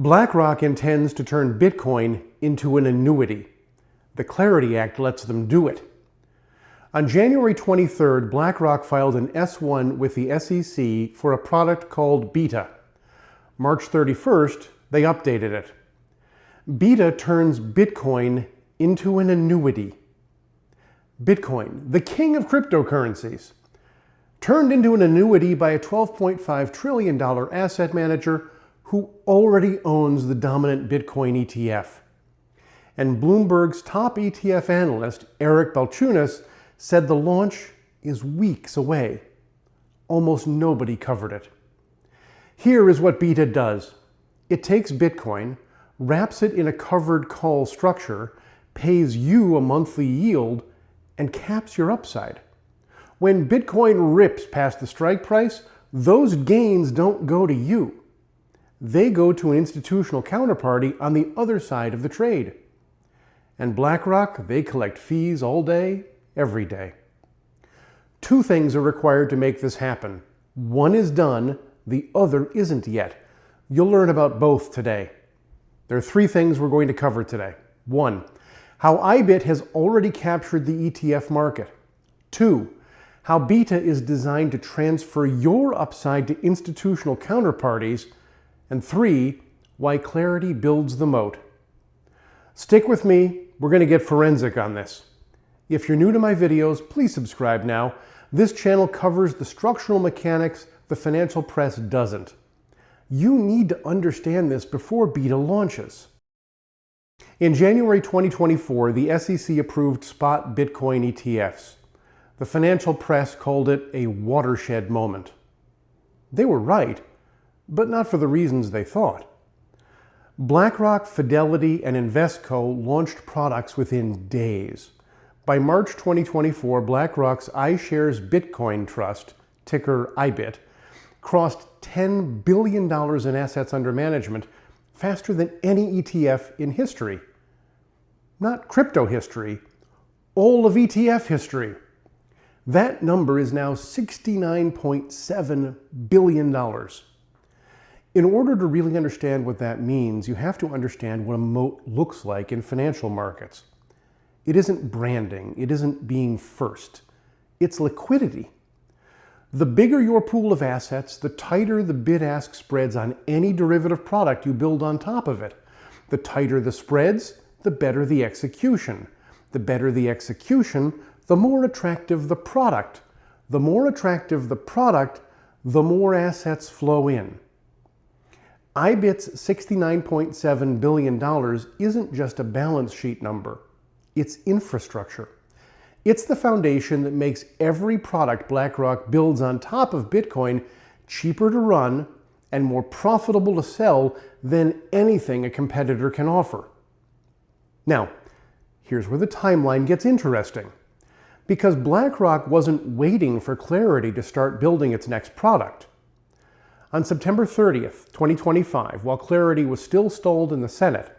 BlackRock intends to turn Bitcoin into an annuity. The Clarity Act lets them do it. On January 23rd, BlackRock filed an S-1 with the SEC for a product called BITA. March 31st, they updated it. BITA turns Bitcoin into an annuity. Bitcoin, the king of cryptocurrencies, turned into an annuity by a $12.5 trillion asset manager who already owns the dominant Bitcoin ETF. And Bloomberg's top ETF analyst, Eric Balchunas, said the launch is weeks away. Almost nobody covered it. Here is what BITA does. It takes Bitcoin, wraps it in a covered call structure, pays you a monthly yield, and caps your upside. When Bitcoin rips past the strike price, those gains don't go to you. They go to an institutional counterparty on the other side of the trade. And BlackRock, they collect fees all day, every day. Two things are required to make this happen. One is done, the other isn't yet. You'll learn about both today. There are three things we're going to cover today. 1, how IBIT has already captured the ETF market. 2, how BITA is designed to transfer your upside to institutional counterparties. And 3, why Clarity builds the moat. Stick with me, we're going to get forensic on this. If you're new to my videos, please subscribe now. This channel covers the structural mechanics the financial press doesn't. You need to understand this before BITA launches. In January 2024, the SEC approved spot Bitcoin ETFs. The financial press called it a watershed moment. They were right, but not for the reasons they thought. BlackRock, Fidelity, and Invesco launched products within days. By March 2024, BlackRock's iShares Bitcoin Trust, ticker IBIT, crossed $10 billion in assets under management faster than any ETF in history. Not crypto history, all of ETF history. That number is now $69.7 billion. In order to really understand what that means, you have to understand what a moat looks like in financial markets. It isn't branding, it isn't being first, it's liquidity. The bigger your pool of assets, the tighter the bid-ask spreads on any derivative product you build on top of it. The tighter the spreads, the better the execution. The better the execution, the more attractive the product. The more attractive the product, the more assets flow in. IBIT's $69.7 billion isn't just a balance sheet number. It's infrastructure. It's the foundation that makes every product BlackRock builds on top of Bitcoin cheaper to run and more profitable to sell than anything a competitor can offer. Now, here's where the timeline gets interesting. Because BlackRock wasn't waiting for Clarity to start building its next product. On September 30th, 2025, while Clarity was still stalled in the Senate,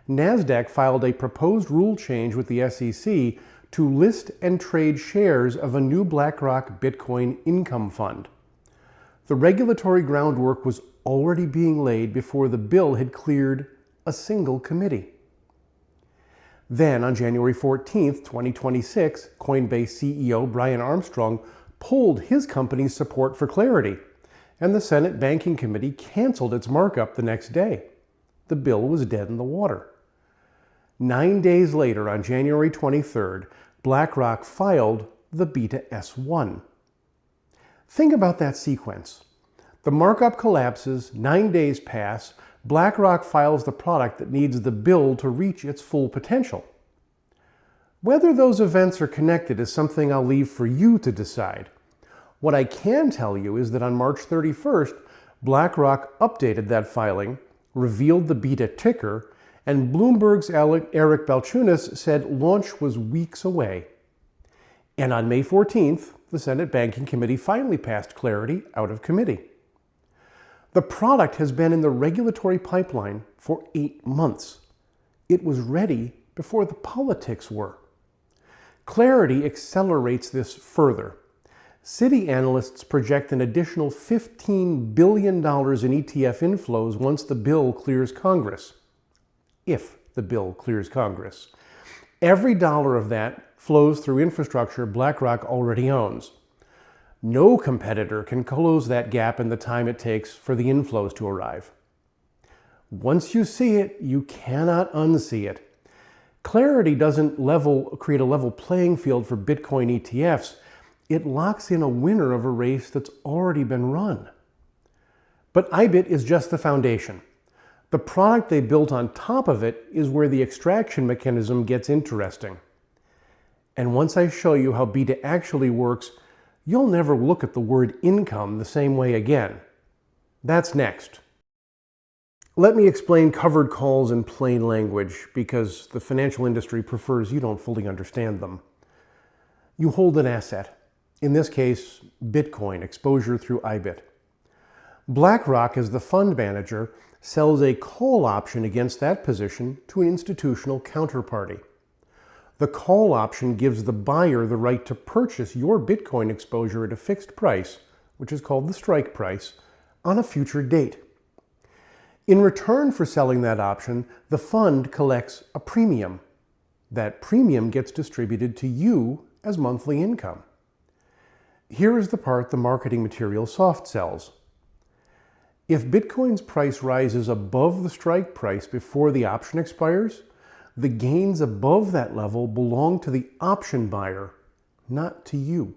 NASDAQ filed a proposed rule change with the SEC to list and trade shares of a new BlackRock Bitcoin income fund. The regulatory groundwork was already being laid before the bill had cleared a single committee. Then, on January 14th, 2026, Coinbase CEO Brian Armstrong pulled his company's support for Clarity, and the Senate Banking Committee canceled its markup the next day. The bill was dead in the water. 9 days later, on January 23rd, BlackRock filed the BITA S-1. Think about that sequence. The markup collapses, 9 days pass, BlackRock files the product that needs the bill to reach its full potential. Whether those events are connected is something I'll leave for you to decide. What I can tell you is that on March 31st, BlackRock updated that filing, revealed the BITA ticker, and Bloomberg's Eric Balchunas said launch was weeks away. And on May 14th, the Senate Banking Committee finally passed Clarity out of committee. The product has been in the regulatory pipeline for 8 months. It was ready before the politics were. Clarity accelerates this further. Citi analysts project an additional $15 billion in ETF inflows once the bill clears Congress. If the bill clears Congress. Every dollar of that flows through infrastructure BlackRock already owns. No competitor can close that gap in the time it takes for the inflows to arrive. Once you see it, you cannot unsee it. Clarity doesn't create a level playing field for Bitcoin ETFs. It locks in a winner of a race that's already been run. But IBIT is just the foundation. The product they built on top of it is where the extraction mechanism gets interesting. And once I show you how BITA actually works, you'll never look at the word income the same way again. That's next. Let me explain covered calls in plain language, because the financial industry prefers you don't fully understand them. You hold an asset. In this case, Bitcoin, exposure through IBIT. BlackRock, as the fund manager, sells a call option against that position to an institutional counterparty. The call option gives the buyer the right to purchase your Bitcoin exposure at a fixed price, which is called the strike price, on a future date. In return for selling that option, the fund collects a premium. That premium gets distributed to you as monthly income. Here is the part the marketing material soft sells. If Bitcoin's price rises above the strike price before the option expires, the gains above that level belong to the option buyer, not to you.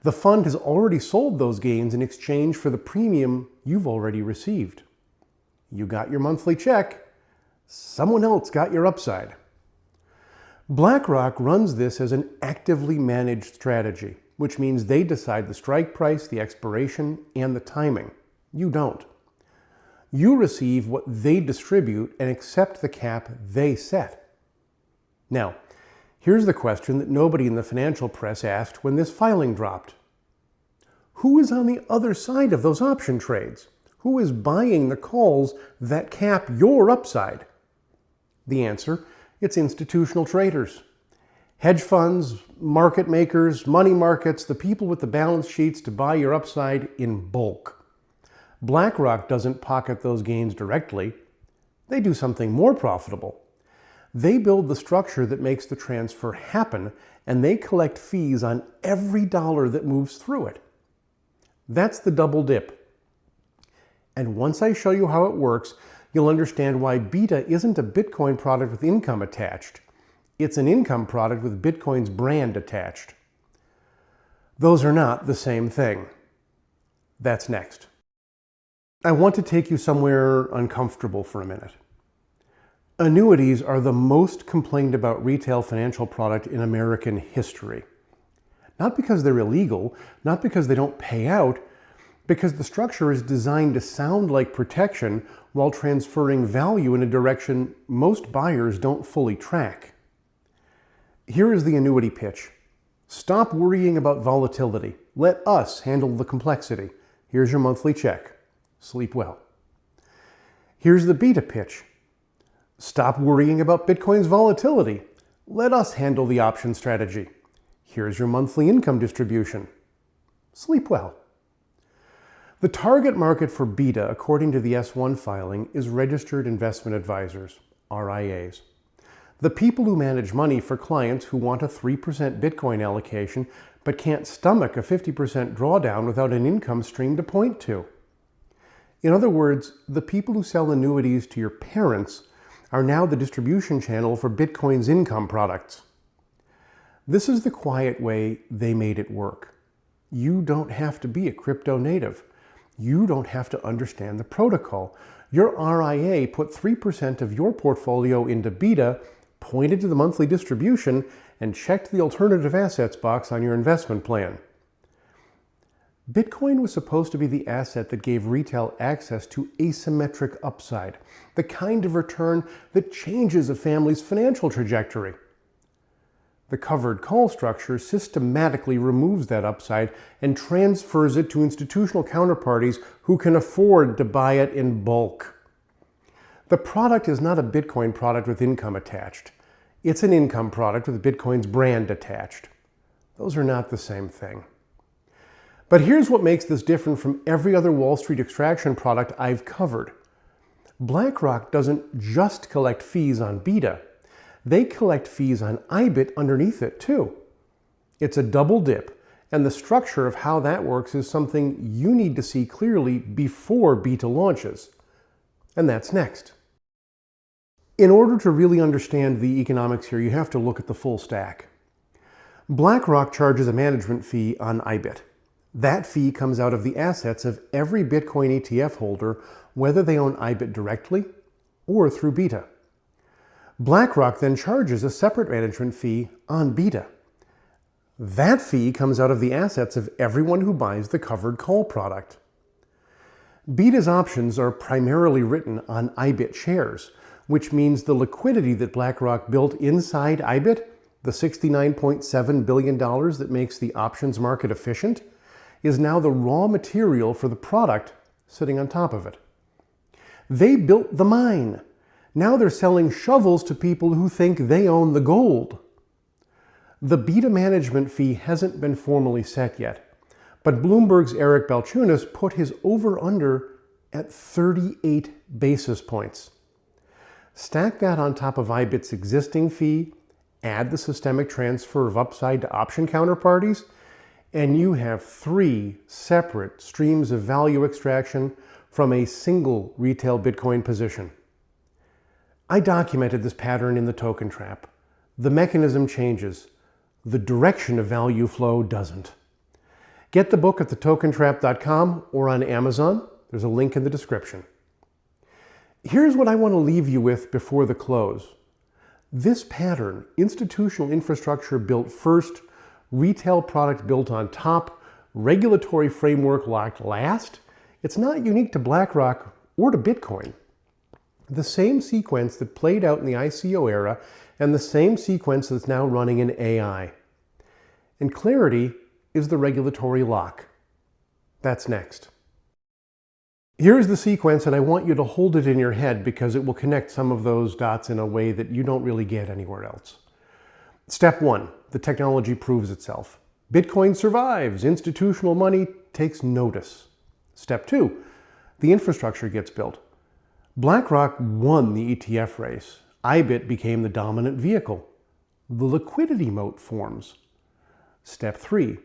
The fund has already sold those gains in exchange for the premium you've already received. You got your monthly check. Someone else got your upside. BlackRock runs this as an actively managed strategy, which means they decide the strike price, the expiration, and the timing. You don't. You receive what they distribute and accept the cap they set. Now, here's the question that nobody in the financial press asked when this filing dropped. Who is on the other side of those option trades? Who is buying the calls that cap your upside? The answer, it's institutional traders. Hedge funds, market makers, money markets, the people with the balance sheets to buy your upside in bulk. BlackRock doesn't pocket those gains directly. They do something more profitable. They build the structure that makes the transfer happen, and they collect fees on every dollar that moves through it. That's the double dip. And once I show you how it works, you'll understand why BITA isn't a Bitcoin product with income attached. It's an income product with Bitcoin's brand attached. Those are not the same thing. That's next. I want to take you somewhere uncomfortable for a minute. Annuities are the most complained about retail financial product in American history. Not because they're illegal, not because they don't pay out, because the structure is designed to sound like protection while transferring value in a direction most buyers don't fully track. Here is the annuity pitch. Stop worrying about volatility. Let us handle the complexity. Here's your monthly check. Sleep well. Here's the BITA pitch. Stop worrying about Bitcoin's volatility. Let us handle the option strategy. Here's your monthly income distribution. Sleep well. The target market for BITA, according to the S1 filing, is registered investment advisors, RIAs. The people who manage money for clients who want a 3% Bitcoin allocation but can't stomach a 50% drawdown without an income stream to point to. In other words, the people who sell annuities to your parents are now the distribution channel for Bitcoin's income products. This is the quiet way they made it work. You don't have to be a crypto native. You don't have to understand the protocol. Your RIA put 3% of your portfolio into BITA, pointed to the monthly distribution, and checked the alternative assets box on your investment plan. Bitcoin was supposed to be the asset that gave retail access to asymmetric upside, the kind of return that changes a family's financial trajectory. The covered call structure systematically removes that upside and transfers it to institutional counterparties who can afford to buy it in bulk. The product is not a Bitcoin product with income attached. It's an income product with Bitcoin's brand attached. Those are not the same thing. But here's what makes this different from every other Wall Street extraction product I've covered. BlackRock doesn't just collect fees on BITA. They collect fees on IBIT underneath it too. It's a double dip, and the structure of how that works is something you need to see clearly before BITA launches. And that's next. In order to really understand the economics here, you have to look at the full stack. BlackRock charges a management fee on IBIT. That fee comes out of the assets of every Bitcoin ETF holder, whether they own IBIT directly or through BITA. BlackRock then charges a separate management fee on BITA. That fee comes out of the assets of everyone who buys the covered call product. BITA's options are primarily written on IBIT shares, which means the liquidity that BlackRock built inside IBIT, the $69.7 billion that makes the options market efficient, is now the raw material for the product sitting on top of it. They built the mine. Now they're selling shovels to people who think they own the gold. The BITA management fee hasn't been formally set yet, but Bloomberg's Eric Balchunas put his over-under at 38 basis points. Stack that on top of IBIT's existing fee, add the systemic transfer of upside to option counterparties, and you have 3 separate streams of value extraction from a single retail Bitcoin position. I documented this pattern in the token trap. The mechanism changes. The direction of value flow doesn't. Get the book at thetokentrap.com or on Amazon. There's a link in the description. Here's what I want to leave you with before the close. This pattern, institutional infrastructure built first, retail product built on top, regulatory framework locked last, it's not unique to BlackRock or to Bitcoin. The same sequence that played out in the ICO era and the same sequence that's now running in AI. And clarity is the regulatory lock. That's next. Here's the sequence, and I want you to hold it in your head because it will connect some of those dots in a way that you don't really get anywhere else. Step 1, the technology proves itself. Bitcoin survives. Institutional money takes notice. Step 2, the infrastructure gets built. BlackRock won the ETF race. IBIT became the dominant vehicle. The liquidity moat forms. Step 3,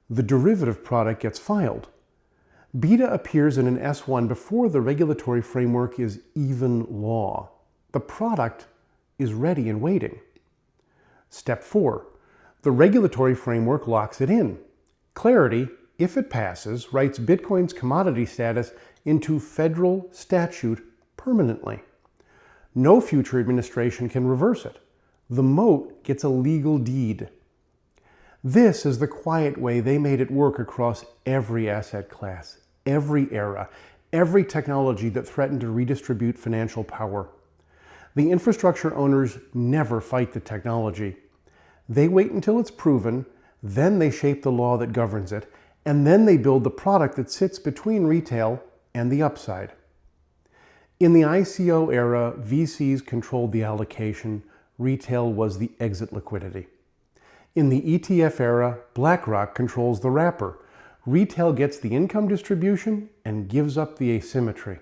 the derivative product gets filed. BITA appears in an S1 before the regulatory framework is even law. The product is ready and waiting. Step 4, the regulatory framework locks it in. Clarity, if it passes, writes Bitcoin's commodity status into federal statute permanently. No future administration can reverse it. The moat gets a legal deed. This is the quiet way they made it work across every asset class, every era, every technology that threatened to redistribute financial power. The infrastructure owners never fight the technology. They wait until it's proven, then they shape the law that governs it, and then they build the product that sits between retail and the upside. In the ICO era, VCs controlled the allocation, retail was the exit liquidity. In the ETF era, BlackRock controls the wrapper. Retail gets the income distribution and gives up the asymmetry.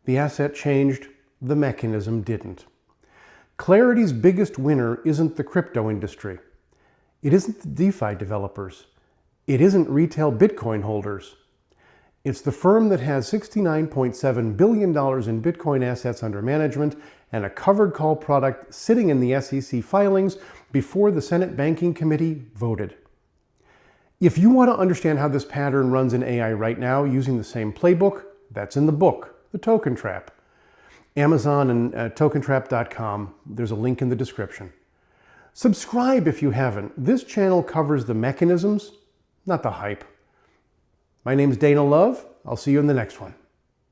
The asset changed, the mechanism didn't. Clarity's biggest winner isn't the crypto industry. It isn't the DeFi developers. It isn't retail Bitcoin holders. It's the firm that has $69.7 billion in Bitcoin assets under management and a covered call product sitting in the SEC filings before the Senate Banking Committee voted. If you want to understand how this pattern runs in AI right now using the same playbook, that's in the book, The Token Trap. Amazon and tokentrap.com. There's a link in the description. Subscribe if you haven't. This channel covers the mechanisms, not the hype. My name's Dana Love. I'll see you in the next one.